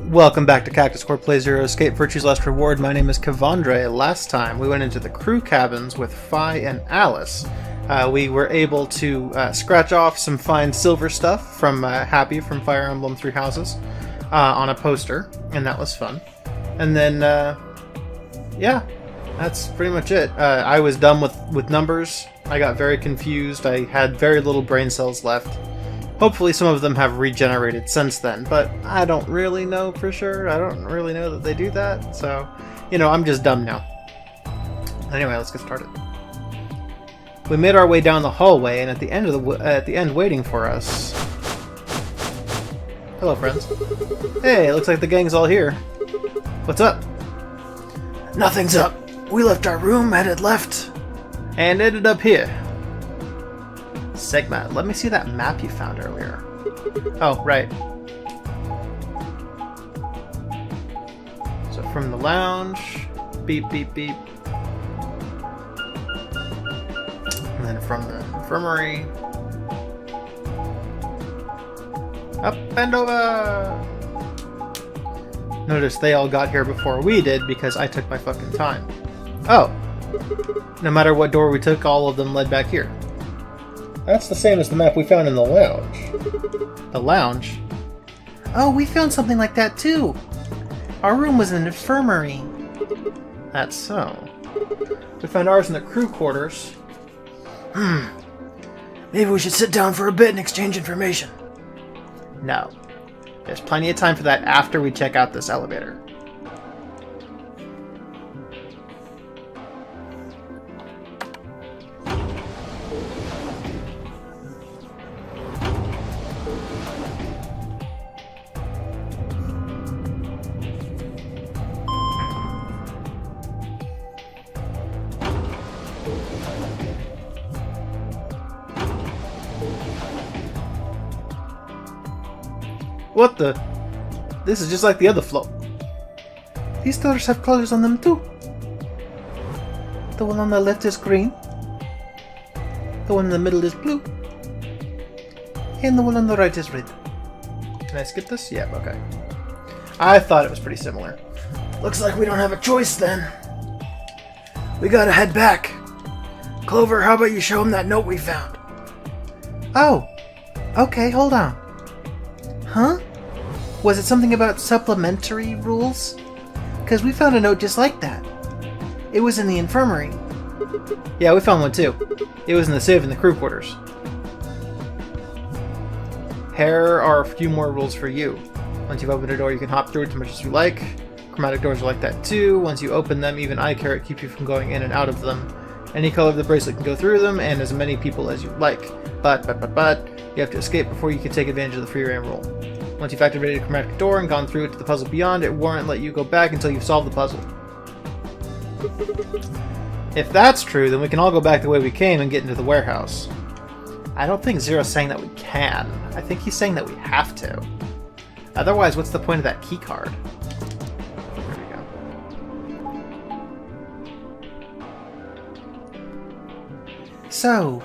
Welcome back to Cactus Core Play Zero Escape Virtue's Last Reward. My name is Kevandre. Last time we went into the crew cabins with Fi and Alice. We were able to scratch off some fine silver stuff from Happy from Fire Emblem Three Houses on a poster, and that was fun. And then, yeah, that's pretty much it. I was done with numbers. I got very confused. I had very little brain cells left. Hopefully some of them have regenerated since then, but I don't really know for sure. I don't really know that they do that, so, you know, I'm just dumb now. Anyway, let's get started. We made our way down the hallway, and at the end waiting for us... Hello, friends. Hey, looks like the gang's all here. What's up? Nothing's up. We left our room, headed left, and ended up here. Sigma, let me see that map you found earlier. Oh, right. So from the lounge, beep, beep, beep. And then from the infirmary, up and over! Notice they all got here before we did because I took my fucking time. Oh! No matter what door we took, all of them led back here. That's the same as the map we found in the lounge. The lounge? Oh, we found something like that too. Our room was an infirmary. That's so. We found ours in the crew quarters. Maybe we should sit down for a bit and exchange information. No. There's plenty of time for that after we check out this elevator. What the? This is just like the other float. These doors have colors on them too. The one on the left is green. The one in the middle is blue. And the one on the right is red. Can I skip this? Yeah, okay. I thought it was pretty similar. Looks like we don't have a choice then. We gotta head back. Clover, how about you show him that note we found? Oh, okay, hold on. Huh? Was it something about supplementary rules? Because we found a note just like that. It was in the infirmary. Yeah, we found one too. It was in the safe in the crew quarters. Here are a few more rules for you. Once you've opened a door, you can hop through it as much as you like. Chromatic doors are like that too. Once you open them, even eye carrot keeps you from going in and out of them. Any color of the bracelet can go through them, and as many people as you like. But, you have to escape before you can take advantage of the free reign rule. Once you've activated a chromatic door and gone through it to the puzzle beyond, it won't let you go back until you've solved the puzzle. If that's true, then we can all go back the way we came and get into the warehouse. I don't think Zero's saying that we can. I think he's saying that we have to. Otherwise, what's the point of that key card? There we go. So,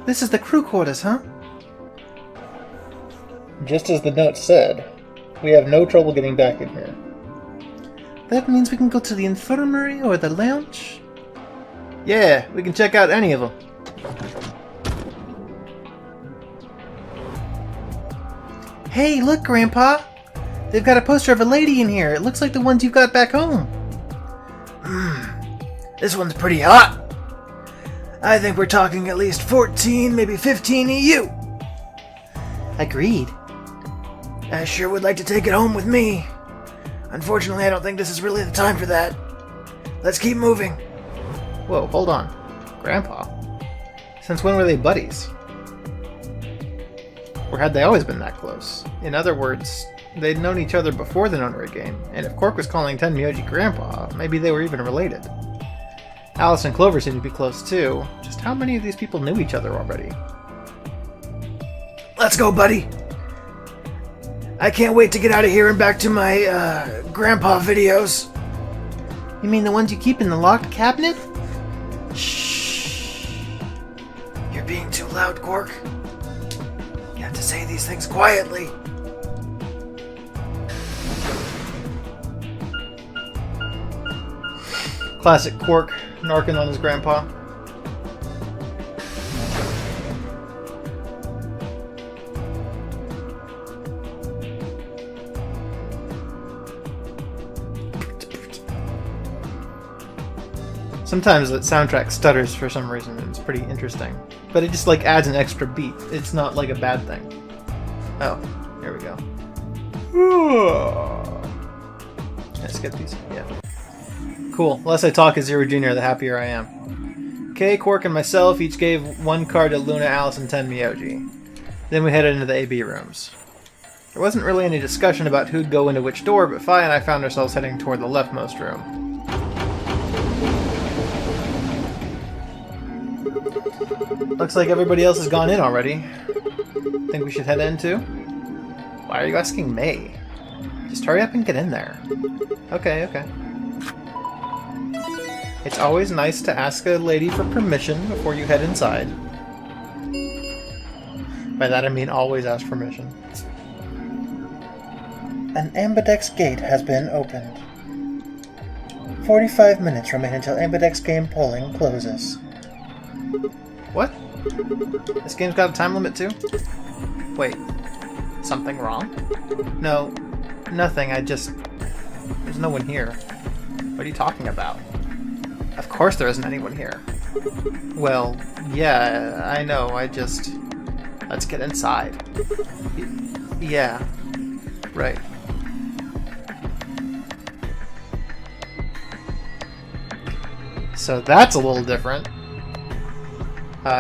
this is the crew quarters, huh? Just as the note said, we have no trouble getting back in here. That means we can go to the infirmary or the lounge? Yeah, we can check out any of them. Hey, look, Grandpa! They've got a poster of a lady in here. It looks like the ones you've got back home. This one's pretty hot. I think we're talking at least 14, maybe 15 EU. Agreed. I sure would like to take it home with me. Unfortunately, I don't think this is really the time for that. Let's keep moving. Whoa, hold on. Grandpa? Since when were they buddies? Or had they always been that close? In other words, they'd known each other before the Nonary game, and if Quark was calling Tenmyoji Grandpa, maybe they were even related. Alice and Clover seem to be close too. Just how many of these people knew each other already? Let's go, buddy! I can't wait to get out of here and back to my, grandpa videos. You mean the ones you keep in the locked cabinet? Shh. You're being too loud, Quark. You have to say these things quietly. Classic Quark narking on his grandpa. Sometimes the soundtrack stutters for some reason, and it's pretty interesting. But it just like adds an extra beat. It's not like a bad thing. Oh, here we go. Let's get these. Yeah. Cool. The less I talk as Zero Jr., the happier I am. Kay, Quark, and myself each gave 1 card to Luna, Alice, and 10 Myoji. Then we headed into the AB rooms. There wasn't really any discussion about who'd go into which door, but Fi and I found ourselves heading toward the leftmost room. Looks like everybody else has gone in already. Think we should head in too? Why are you asking me? Just hurry up and get in there. Okay, okay. It's always nice to ask a lady for permission before you head inside. By that I mean always ask permission. An Ambidex gate has been opened. 45 minutes remain until Ambidex game polling closes. What? This game's got a time limit too? Wait. Something wrong? No. Nothing, There's no one here. What are you talking about? Of course there isn't anyone here. Well, yeah, I know, Let's get inside. Yeah. Right. So that's a little different.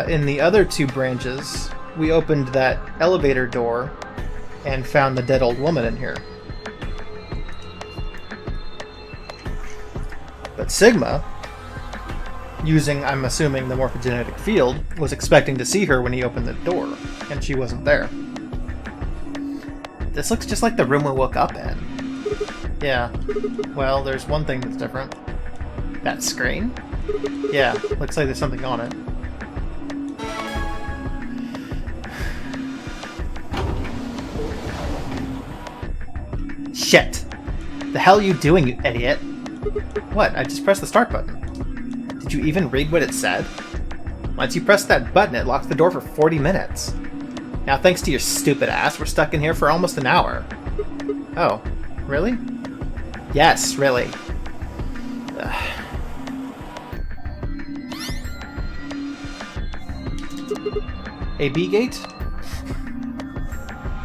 In the other 2 branches, we opened that elevator door and found the dead old woman in here. But Sigma, using, I'm assuming, the morphogenetic field, was expecting to see her when he opened the door, and she wasn't there. This looks just like the room we woke up in. Yeah, well, there's one thing that's different. That screen? Yeah, looks like there's something on it. Shit! The hell are you doing, you idiot? What? I just pressed the start button. Did you even read what it said? Once you press that button, it locks the door for 40 minutes. Now, thanks to your stupid ass, we're stuck in here for almost an hour. Oh, really? Yes, really. AB gate?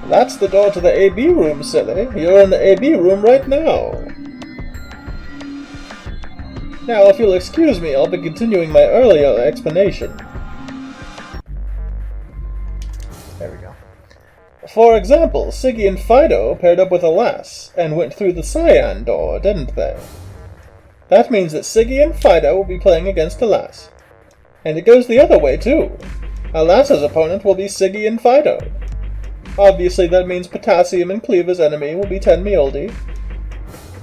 That's the door to the AB room, silly. You're in the AB room right now. Now, if you'll excuse me, I'll be continuing my earlier explanation. There we go. For example, Siggy and Fido paired up with a lass and went through the cyan door, didn't they? That means that Siggy and Fido will be playing against a lass. And it goes the other way, too. A lass's opponent will be Siggy and Fido. Obviously, that means Potassium and Cleaver's enemy will be Ten Mjolnir,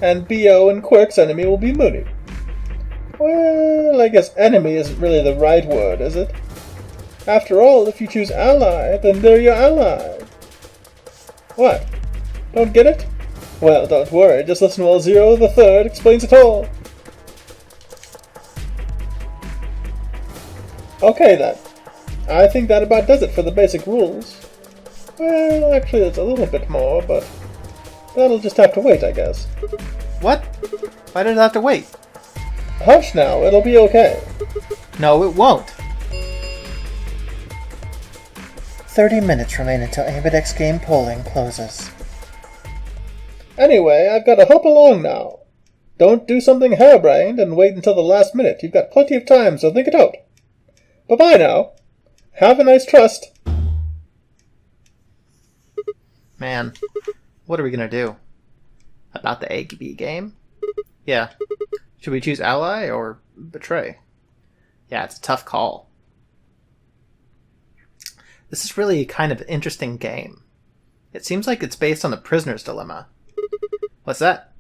and B.O. and Quirk's enemy will be Mooney. Well, I guess enemy isn't really the right word, is it? After all, if you choose ally, then they're your ally. What? Don't get it? Well, don't worry, just listen while Zero the Third explains it all. Okay then. I think that about does it for the basic rules. Well, actually there's a little bit more, but that'll just have to wait, I guess. What? Why did it have to wait? Hush now, it'll be okay. No, it won't. 30 minutes remain until Ambidex game polling closes. Anyway, I've got to hop along now. Don't do something harebrained and wait until the last minute. You've got plenty of time, so think it out. Bye-bye now. Have a nice trust. Man, what are we gonna do? About the AB game? Yeah. Should we choose ally or betray? Yeah, it's a tough call. This is really kind of an interesting game. It seems like it's based on the prisoner's dilemma. What's that?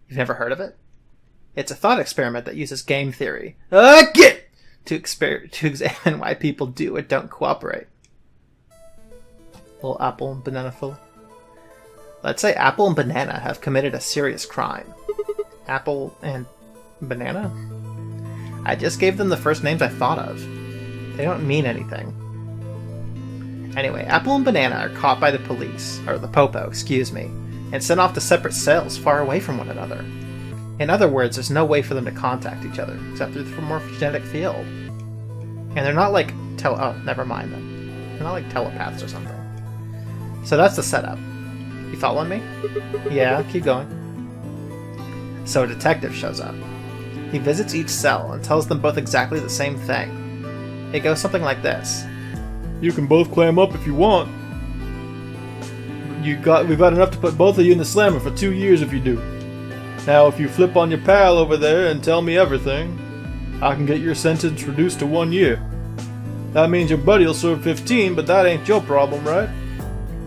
You've never heard of it? It's a thought experiment that uses game theory to examine why people do and don't cooperate. Little apple and banana full. Let's say Apple and Banana have committed a serious crime. Apple and Banana? I just gave them the first names I thought of. They don't mean anything. Anyway, Apple and Banana are caught by the police, or the Popo, excuse me, and sent off to separate cells far away from one another. In other words, there's no way for them to contact each other, except through the morphogenetic field. And they're not like oh, never mind then. They're not like telepaths or something. So that's the setup. You following me? Yeah, keep going. So a detective shows up. He visits each cell and tells them both exactly the same thing. It goes something like this. You can both clam up if you want. We've got enough to put both of you in the slammer for 2 years if you do. Now, if you flip on your pal over there and tell me everything, I can get your sentence reduced to 1 year. That means your buddy will serve 15, but that ain't your problem, right?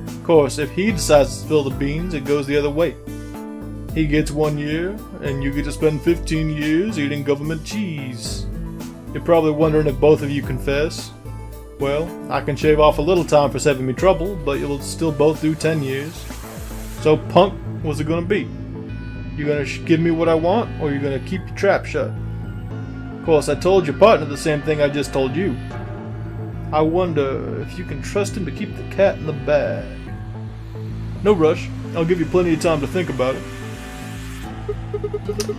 Of course, if he decides to spill the beans, it goes the other way. He gets 1 year, and you get to spend 15 years eating government cheese. You're probably wondering if both of you confess. Well, I can shave off a little time for saving me trouble, but you'll still both do 10 years. So, punk, what's it gonna be? You gonna give me what I want, or you gonna keep your trap shut? Of course, I told your partner the same thing I just told you. I wonder if you can trust him to keep the cat in the bag. No rush. I'll give you plenty of time to think about it.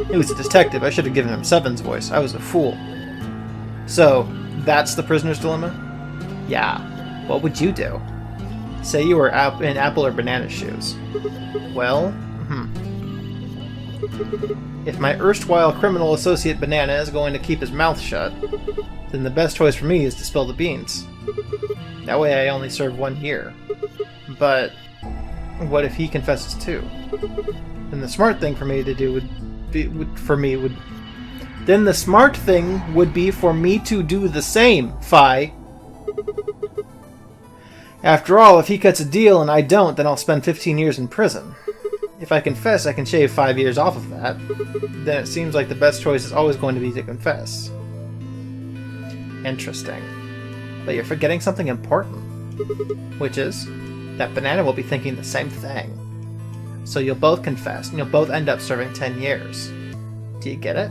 He was a detective. I should have given him Seven's voice. I was a fool. So, that's the prisoner's dilemma? Yeah. What would you do? Say you were in Apple or Banana's shoes. Well, if my erstwhile criminal associate Banana is going to keep his mouth shut, then the best choice for me is to spill the beans. That way I only serve 1 year. But what if he confesses too? Then the smart thing for me to do then the smart thing would be for me to do the same, Fi. After all, if he cuts a deal and I don't, then I'll spend 15 years in prison. If I confess, I can shave 5 years off of that. Then it seems like the best choice is always going to be to confess. Interesting. But you're forgetting something important. Which is that Banana will be thinking the same thing. So you'll both confess, and you'll both end up serving 10 years. Do you get it?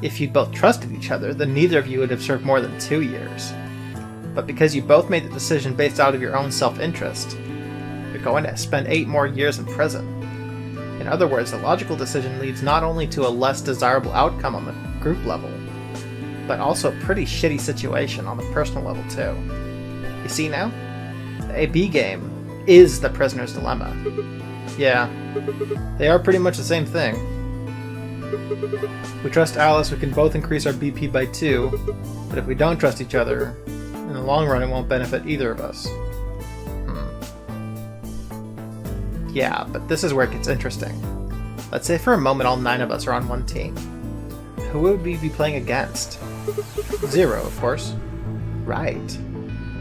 If you'd both trusted each other, then neither of you would have served more than 2 years. But because you both made the decision based out of your own self-interest, you're going to spend 8 more years in prison. In other words, the logical decision leads not only to a less desirable outcome on the group level, but also a pretty shitty situation on the personal level too. You see now? The AB game is the prisoner's dilemma. Yeah, they are pretty much the same thing. If we trust Alice, we can both increase our BP by 2, but if we don't trust each other, in the long run it won't benefit either of us. Yeah, but this is where it gets interesting. Let's say for a moment all 9 of us are on one team. Who would we be playing against? 0, of course. Right.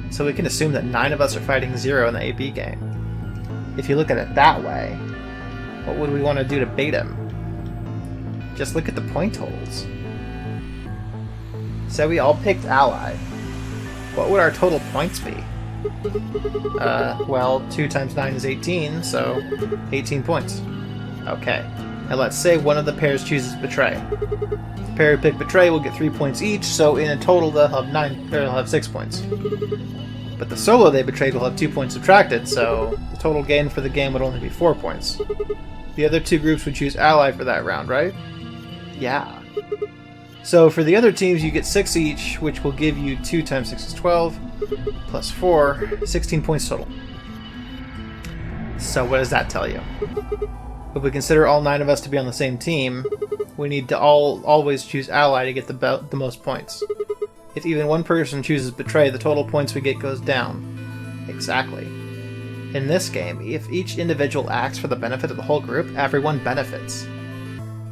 So we can assume that 9 of us are fighting 0 in the AB game. If you look at it that way, what would we want to do to bait him? Just look at the point totals. Say we all picked Ally. What would our total points be? Well, 2 times 9 is 18, so 18 points. Okay, and let's say one of the pairs chooses Betray. The pair who pick Betray will get 3 points each, so in a total they'll have 6 points. But the solo they betrayed will have 2 points subtracted, so the total gain for the game would only be 4 points. The other 2 groups would choose Ally for that round, right? Yeah. So for the other teams you get 6 each, which will give you 2 times 6 is 12, plus 4, 16 points total. So what does that tell you? If we consider all 9 of us to be on the same team, we need to always choose Ally to get the most points. If even one person chooses Betray, the total points we get goes down. Exactly. In this game, if each individual acts for the benefit of the whole group, everyone benefits.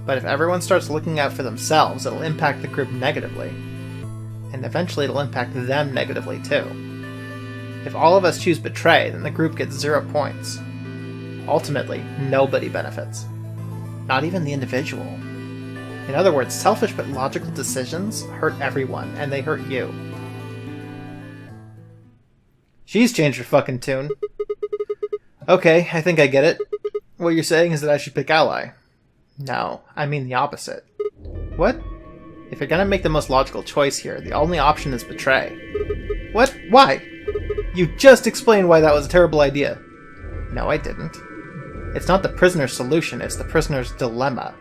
But if everyone starts looking out for themselves, it'll impact the group negatively. And eventually it'll impact them negatively too. If all of us choose Betray, then the group gets 0 points. Ultimately, nobody benefits. Not even the individual. In other words, selfish but logical decisions hurt everyone, and they hurt you. She's changed her fucking tune. Okay, I think I get it. What you're saying is that I should pick Ally. No, I mean the opposite. What? If you're gonna make the most logical choice here, the only option is betray. What? Why? You just explained why that was a terrible idea. No, I didn't. It's not the prisoner's solution, it's the prisoner's dilemma.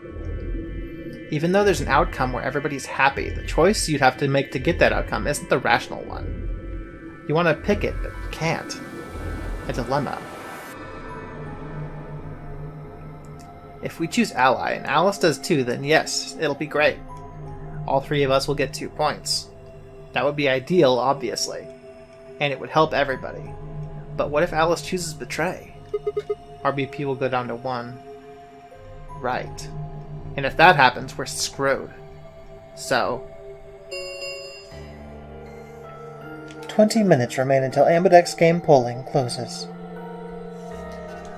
Even though there's an outcome where everybody's happy, the choice you'd have to make to get that outcome isn't the rational one. You want to pick it, but you can't. A dilemma. If we choose ally, and Alice does too, then yes, it'll be great. All three of us will get 2 points. That would be ideal, obviously. And it would help everybody. But what if Alice chooses betray? Our BP will go down to 1. Right. And if that happens, we're screwed. So... 20 minutes remain until Ambidex game polling closes.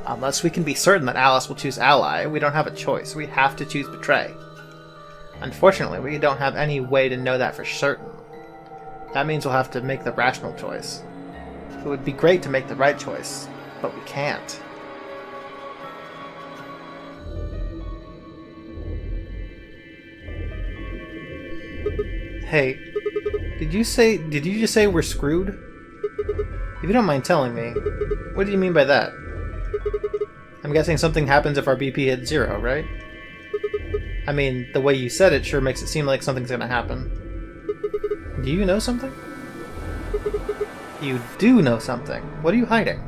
Unless we can be certain that Alice will choose ally, we don't have a choice. We have to choose betray. Unfortunately, we don't have any way to know that for certain. That means we'll have to make the rational choice. It would be great to make the right choice, but we can't. Hey, did you just say we're screwed? If you don't mind telling me, what do you mean by that? I'm guessing something happens if our BP hits 0, right? I mean, the way you said it sure makes it seem like something's gonna happen. Do you know something? You do know something. What are you hiding?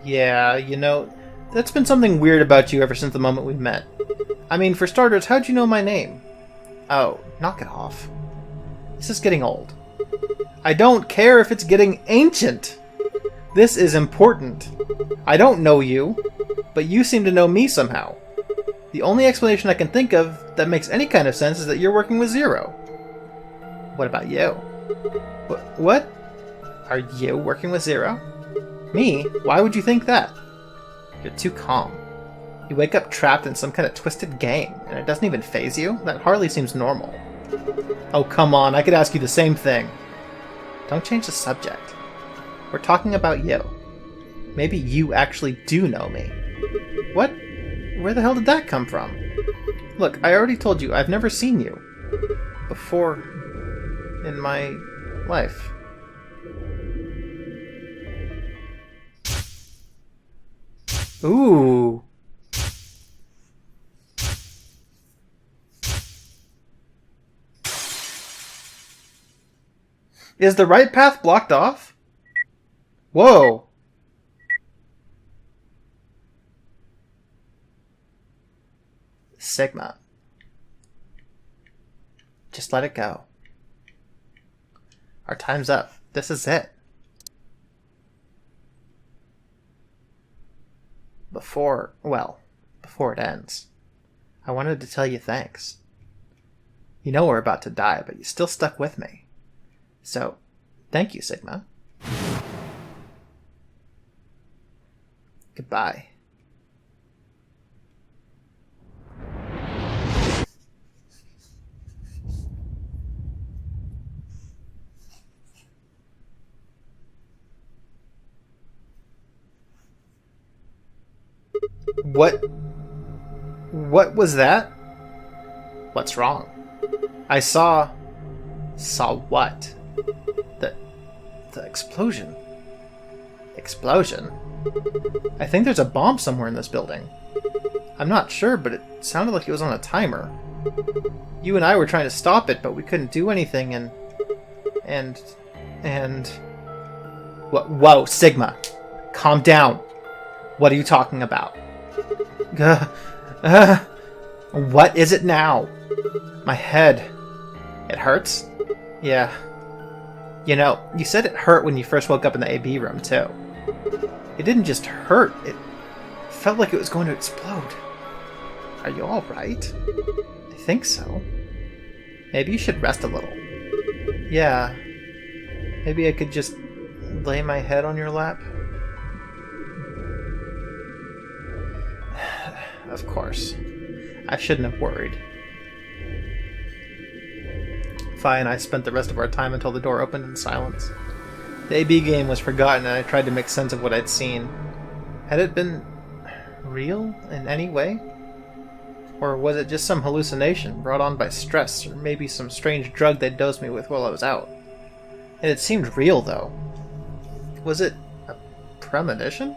Yeah, you know, that's been something weird about you ever since the moment we met. I mean, for starters, how'd you know my name? Oh, knock it off. This is getting old. I don't care if it's getting ancient! This is important. I don't know you, but you seem to know me somehow. The only explanation I can think of that makes any kind of sense is that you're working with Zero. What about you? What? Are you working with Zero? Me? Why would you think that? You're too calm. You wake up trapped in some kind of twisted game, and it doesn't even faze you? That hardly seems normal. Oh, come on, I could ask you the same thing. Don't change the subject. We're talking about you. Maybe you actually do know me. What? Where the hell did that come from? Look, I already told you I've never seen you before in my life. Ooh. Is the right path blocked off? Whoa. Sigma. Just let it go. Our time's up. This is it. Before it ends, I wanted to tell you thanks. You know we're about to die, but you still stuck with me. So, thank you, Sigma. Goodbye. What was that? What's wrong? I saw what? The explosion. Explosion? I think there's a bomb somewhere in this building. I'm not sure, but it sounded like it was on a timer. You and I were trying to stop it, but we couldn't do anything, and... Whoa, Sigma. Calm down. What are you talking about? What is it now? My head. It hurts? Yeah. You know, you said it hurt when you first woke up in the AB room, too. It didn't just hurt, it felt like it was going to explode. Are you alright? I think so. Maybe you should rest a little. Yeah. Maybe I could just lay my head on your lap? Of course. I shouldn't have worried. Fi and I spent the rest of our time until the door opened in silence. The AB game was forgotten and I tried to make sense of what I'd seen. Had it been real in any way? Or was it just some hallucination brought on by stress, or maybe some strange drug they dosed me with while I was out? And it seemed real, though. Was it a premonition?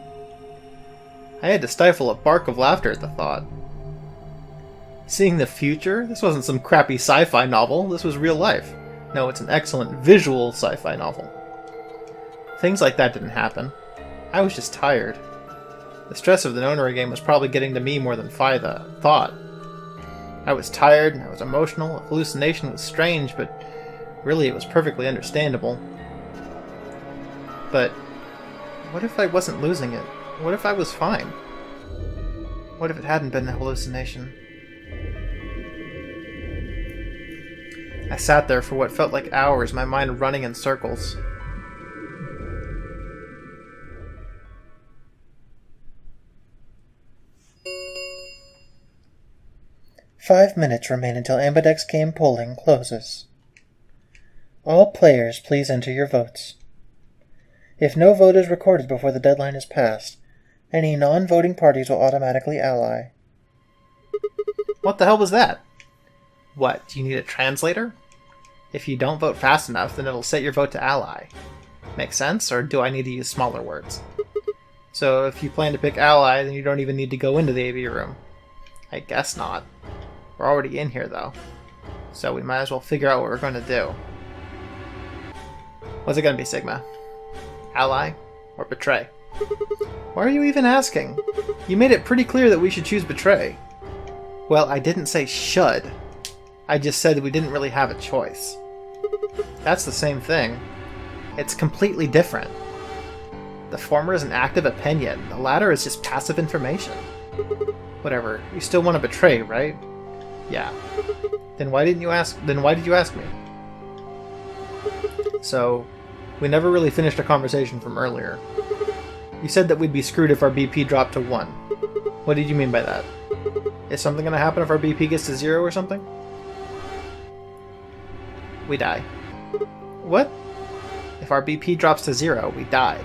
I had to stifle a bark of laughter at the thought. Seeing the future? This wasn't some crappy sci-fi novel, this was real life. No, it's an excellent visual sci-fi novel. Things like that didn't happen. I was just tired. The stress of the Nonary game was probably getting to me more than Phi thought. I was tired, I was emotional, the hallucination was strange, but really it was perfectly understandable. But what if I wasn't losing it? What if I was fine? What if it hadn't been a hallucination? I sat there for what felt like hours, my mind running in circles. "5 minutes remain until Ambidex game polling closes. All players, please enter your votes. If no vote is recorded before the deadline is passed, any non-voting parties will automatically ally." What the hell was that? What, do you need a translator? If you don't vote fast enough, then it'll set your vote to ally. Make sense, or do I need to use smaller words? So if you plan to pick ally, then you don't even need to go into the AV room. I guess not. We're already in here, though. So we might as well figure out what we're going to do. What's it going to be, Sigma? Ally or betray? Why are you even asking? You made it pretty clear that we should choose betray. Well, I didn't say should. I just said we didn't really have a choice. That's the same thing. It's completely different. The former is an active opinion. The latter is just passive information. Whatever. You still want to betray, right? Yeah. Then why did you ask me? So, we never really finished a conversation from earlier. You said that we'd be screwed if our BP dropped to 1. What did you mean by that? Is something going to happen if our BP gets to 0 or something? We die. What? If our BP drops to 0, we die.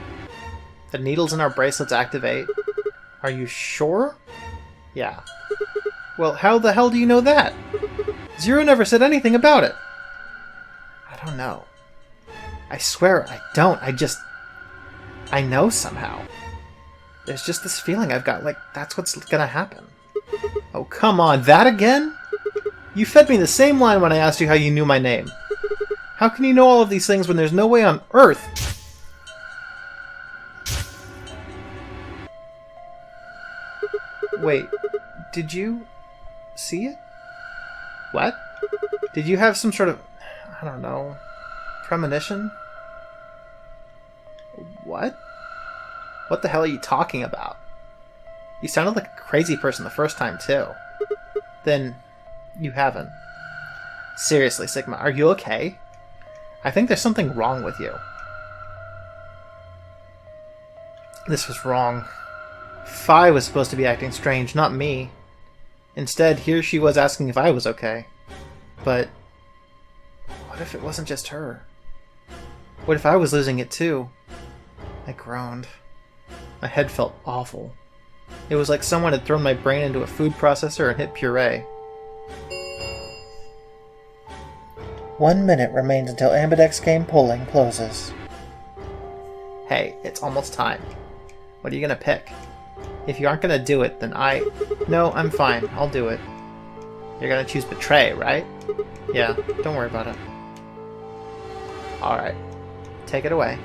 The needles in our bracelets activate. Are you sure? Yeah. Well, how the hell do you know that? 0 never said anything about it. I don't know. I swear I don't. I know somehow. There's just this feeling I've got, like that's what's gonna happen. Oh, come on, that again? You fed me the same line when I asked you how you knew my name. How can you know all of these things when there's no way on Earth? Wait, did you see it? What? Did you have some sort of, I don't know, premonition? What? What the hell are you talking about? You sounded like a crazy person the first time, too. Then, you haven't. Seriously, Sigma, are you okay? I think there's something wrong with you. This was wrong. Phi was supposed to be acting strange, not me. Instead, here she was asking if I was okay. But what if it wasn't just her? What if I was losing it too? I groaned. My head felt awful. It was like someone had thrown my brain into a food processor and hit puree. 1 minute remains until Ambidex game polling closes. Hey, it's almost time. What are you gonna pick? If you aren't gonna do it, then No, I'm fine. I'll do it. You're gonna choose betray, right? Yeah, don't worry about it. Alright. Take it away.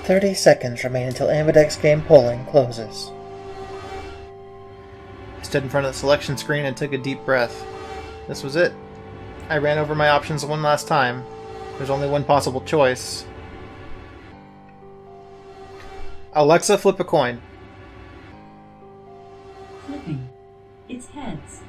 30 seconds remain until Ambidex game polling closes. I stood in front of the selection screen and took a deep breath. This was it. I ran over my options one last time. There's only one possible choice. Alexa, flip a coin. Flipping. It's heads.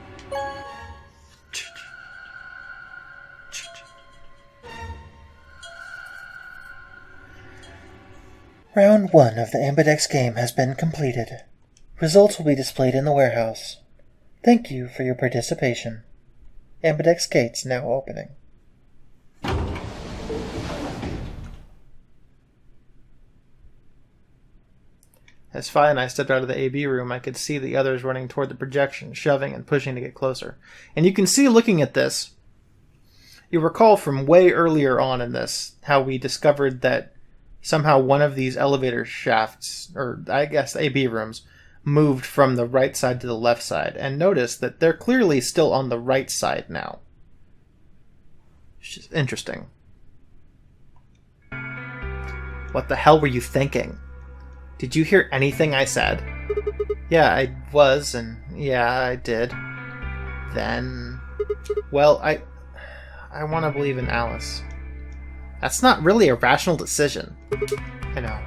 Round 1 of the Ambidex game has been completed. Results will be displayed in the warehouse. Thank you for your participation. Ambidex gates now opening. As Fi and I stepped out of the AB room, I could see the others running toward the projection, shoving and pushing to get closer. And you can see, looking at this, you recall from way earlier on in this, how we discovered that somehow one of these elevator shafts, or I guess AB rooms, moved from the right side to the left side. And notice that they're clearly still on the right side now. It's just interesting. What the hell were you thinking? Did you hear anything I said? Yeah, I was, and yeah, I did. Then... Well, I want to believe in Alice. That's not really a rational decision. I know.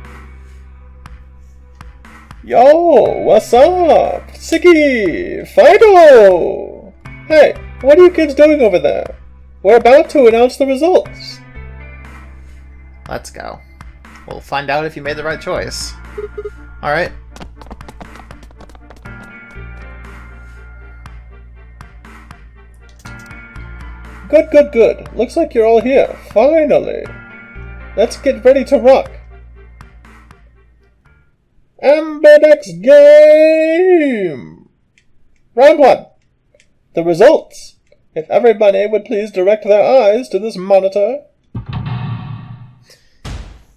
Yo, what's up? Siggy! Fido! Hey, what are you kids doing over there? We're about to announce the results. Let's go. We'll find out if you made the right choice. Alright. Good. Looks like you're all here. Finally. Let's get ready to rock. Amberdex game! Round 1. The results. If everybody would please direct their eyes to this monitor.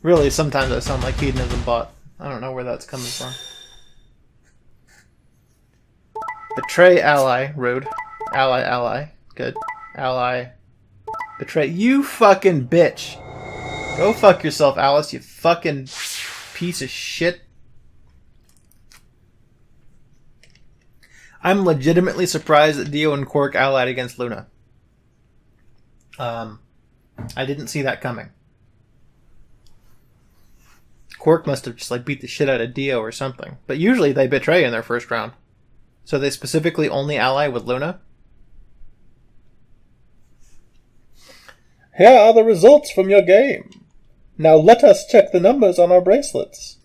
Really, sometimes I sound like Hedonism Bot. I don't know where that's coming from. Betray ally. Rude. Ally. Good. Ally. Betray. You fucking bitch. Go fuck yourself, Alice, you fucking piece of shit. I'm legitimately surprised that Dio and Quark allied against Luna. I didn't see that coming. Quark must have just beat the shit out of Dio or something. But usually they betray in their first round. So they specifically only ally with Luna? Here are the results from your game. Now let us check the numbers on our bracelets.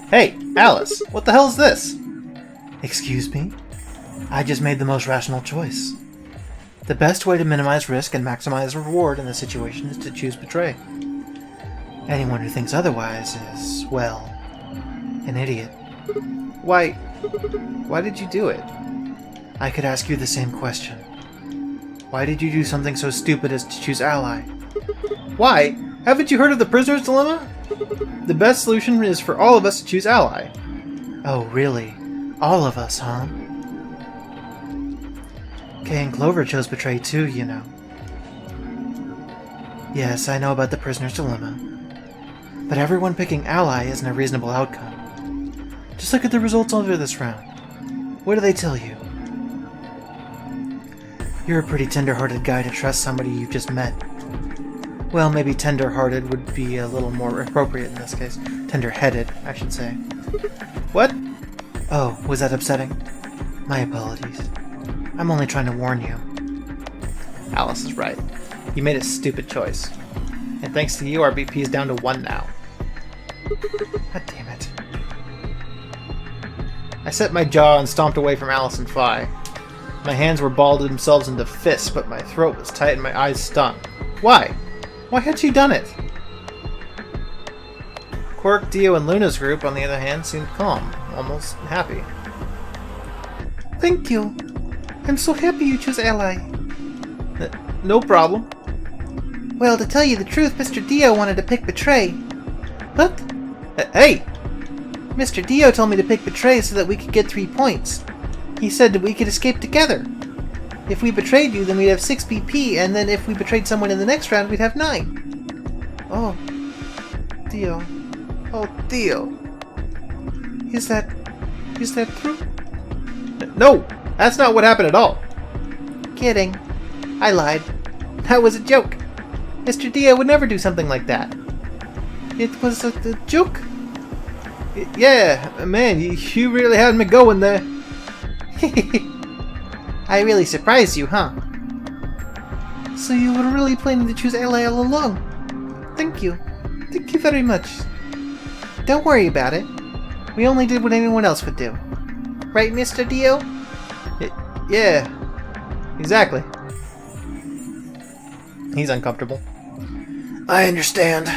Hey, Alice, what the hell is this? Excuse me? I just made the most rational choice. The best way to minimize risk and maximize reward in this situation is to choose betray. Anyone who thinks otherwise is, well, an idiot. Why did you do it? I could ask you the same question. Why did you do something so stupid as to choose ally? Why? Haven't you heard of the prisoner's dilemma? The best solution is for all of us to choose ally. Oh, really? All of us, huh? Kay and Clover chose betray too, you know. Yes, I know about the prisoner's dilemma. But everyone picking ally isn't a reasonable outcome. Just look at the results over this round. What do they tell you? You're a pretty tender-hearted guy to trust somebody you've just met. Well, maybe tender-hearted would be a little more appropriate in this case. Tender-headed, I should say. What? Oh, was that upsetting? My apologies. I'm only trying to warn you. Alice is right. You made a stupid choice. And thanks to you, our BP is down to 1 now. God damn it. I set my jaw and stomped away from Alice and Phi. My hands were balled themselves into fists, but my throat was tight and my eyes stung. Why? Why had she done it? Quark, Dio, and Luna's group, on the other hand, seemed calm, almost happy. Thank you. I'm so happy you chose ally. No problem. Well, to tell you the truth, Mr. Dio wanted to pick betray. What? Hey! Mr. Dio told me to pick betray so that we could get 3 points. He said that we could escape together. If we betrayed you, then we'd have 6 BP, and then if we betrayed someone in the next round, we'd have 9. Oh. Dio. Oh, Dio. Is that true? No! That's not what happened at all. Kidding. I lied. That was a joke. Mr. Dio would never do something like that. It was a joke? Yeah, man, you really had me going there. I really surprised you, huh? So you were really planning to choose ally all along? Thank you. Thank you very much. Don't worry about it. We only did what anyone else would do. Right, Mr. Dio? Yeah, exactly. He's uncomfortable. I understand.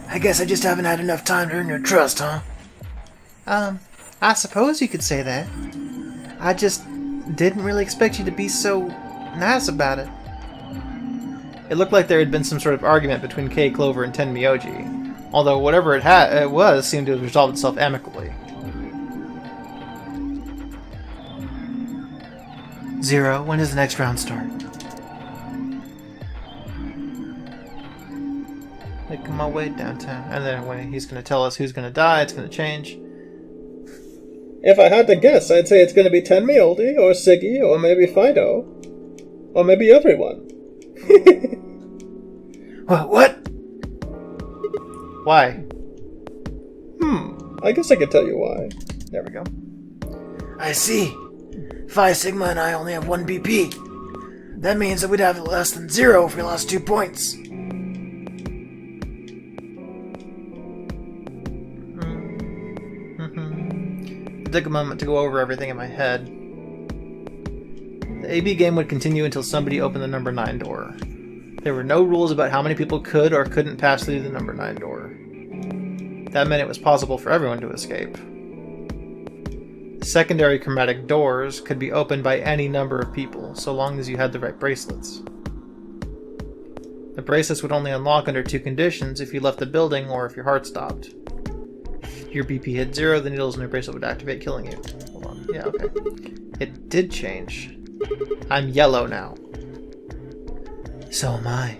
I guess I just haven't had enough time to earn your trust, huh? I suppose you could say that. I just didn't really expect you to be so nice about it. It looked like there had been some sort of argument between Kay, Clover, and Tenmyoji, although whatever it was seemed to have resolved itself amicably. Zero, when does the next round start? Making my way downtown. And then when he's going to tell us who's going to die, it's going to change. If I had to guess, I'd say it's going to be Tenmyoji, or Siggy, or maybe Fido. Or maybe everyone. What? Why? I guess I could tell you why. There we go. I see. Phi Sigma and I only have 1 BP. That means that we'd have less than 0 if we lost 2 points. It took a moment to go over everything in my head. The AB game would continue until somebody opened the number 9 door. There were no rules about how many people could or couldn't pass through the number 9 door. That meant it was possible for everyone to escape. Secondary chromatic doors could be opened by any number of people, so long as you had the right bracelets. The bracelets would only unlock under 2 conditions: if you left the building or if your heart stopped. If your BP hit 0, the needles in your bracelet would activate, killing you. Hold on. Yeah, okay. It did change. I'm yellow now. So am I.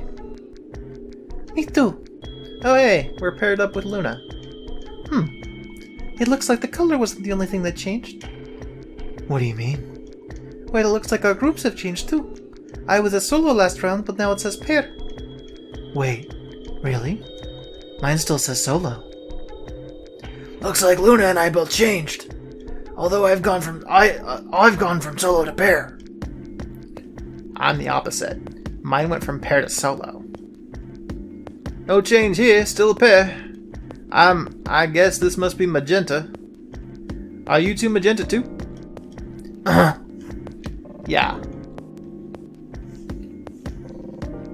Me too. Oh hey, we're paired up with Luna. It looks like the color wasn't the only thing that changed. What do you mean? Well, it looks like our groups have changed too. I was a solo last round, but now it says pair. Wait, really? Mine still says solo. Looks like Luna and I both changed. Although I've gone from solo to pair. I'm the opposite. Mine went from pair to solo. No change here, still a pair. I guess this must be magenta. Are you two magenta too? Yeah.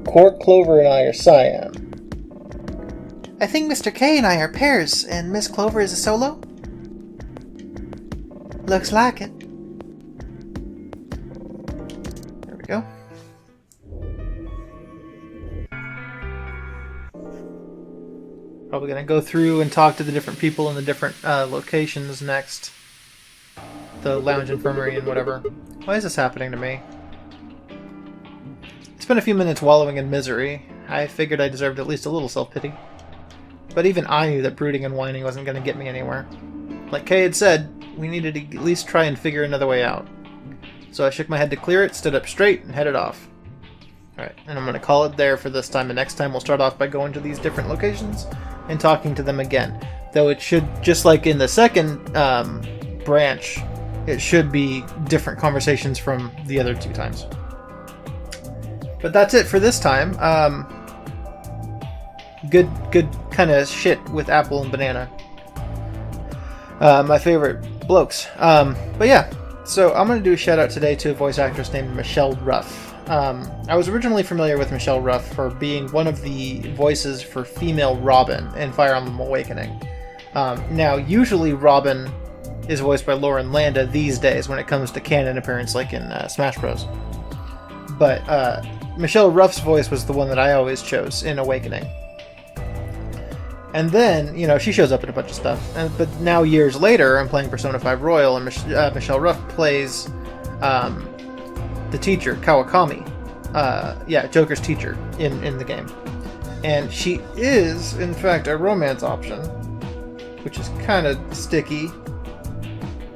Quark, Clover, and I are cyan. I think Mr. K and I are pairs, and Miss Clover is a solo? Looks like it. There we go. Probably going to go through and talk to the different people in the different locations next. The lounge, infirmary, and whatever. Why is this happening to me? I spent a few minutes wallowing in misery. I figured I deserved at least a little self-pity. But even I knew that brooding and whining wasn't going to get me anywhere. Like Kay had said, we needed to at least try and figure another way out. So I shook my head to clear it, stood up straight, and headed off. Alright, and I'm going to call it there for this time, and next time we'll start off by going to these different locations and talking to them again. Though it should, just like in the second branch, it should be different conversations from the other 2 times. But that's it for this time. Good kind of shit with Apple and Banana. My favorite blokes. But yeah, so I'm going to do a shout out today to a voice actress named Michelle Ruff. I was originally familiar with Michelle Ruff for being one of the voices for female Robin in Fire Emblem Awakening. Now, usually Robin is voiced by Lauren Landa these days when it comes to canon appearance, like in Smash Bros. But Michelle Ruff's voice was the one that I always chose in Awakening. And then, you know, she shows up in a bunch of stuff. But now, years later, I'm playing Persona 5 Royal, and Michelle Ruff plays the teacher, Kawakami. Joker's teacher in the game. And she is, in fact, a romance option, which is kind of sticky.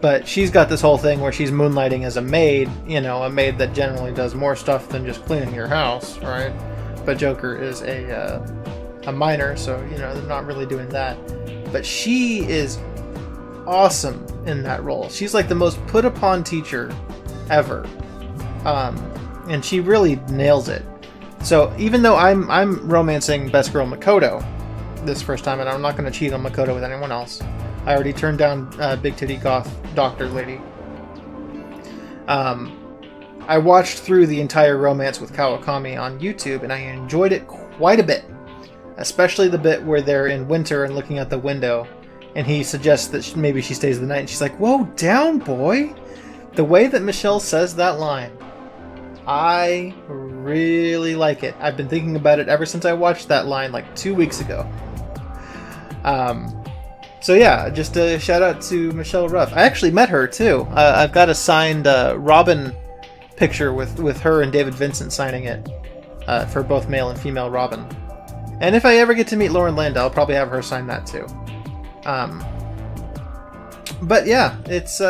But she's got this whole thing where she's moonlighting as a maid, you know, a maid that generally does more stuff than just cleaning your house, right? But Joker is a minor, so, you know, they're not really doing that. But she is awesome in that role. She's like the most put-upon teacher ever. And she really nails it. So even though I'm romancing Best Girl Makoto this first time, and I'm not going to cheat on Makoto with anyone else. I already turned down Big Titty Goth Doctor Lady. I watched through the entire Romance with Kawakami on YouTube, and I enjoyed it quite a bit. Especially the bit where they're in winter and looking out the window, and he suggests that maybe she stays the night, and she's like, "Whoa, down, boy!" The way that Michelle says that line, I really like it. I've been thinking about it ever since I watched that line like 2 weeks ago. So yeah, just a shout out to Michelle Ruff. I actually met her too. I've got a signed Robin picture with her and David Vincent signing it for both male and female Robin. And if I ever get to meet Lauren Landau, I'll probably have her sign that too. But yeah, it's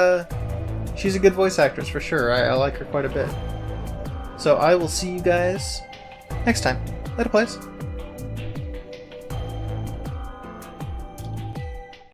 she's a good voice actress for sure. I like her quite a bit. So I will see you guys next time. Later, plays.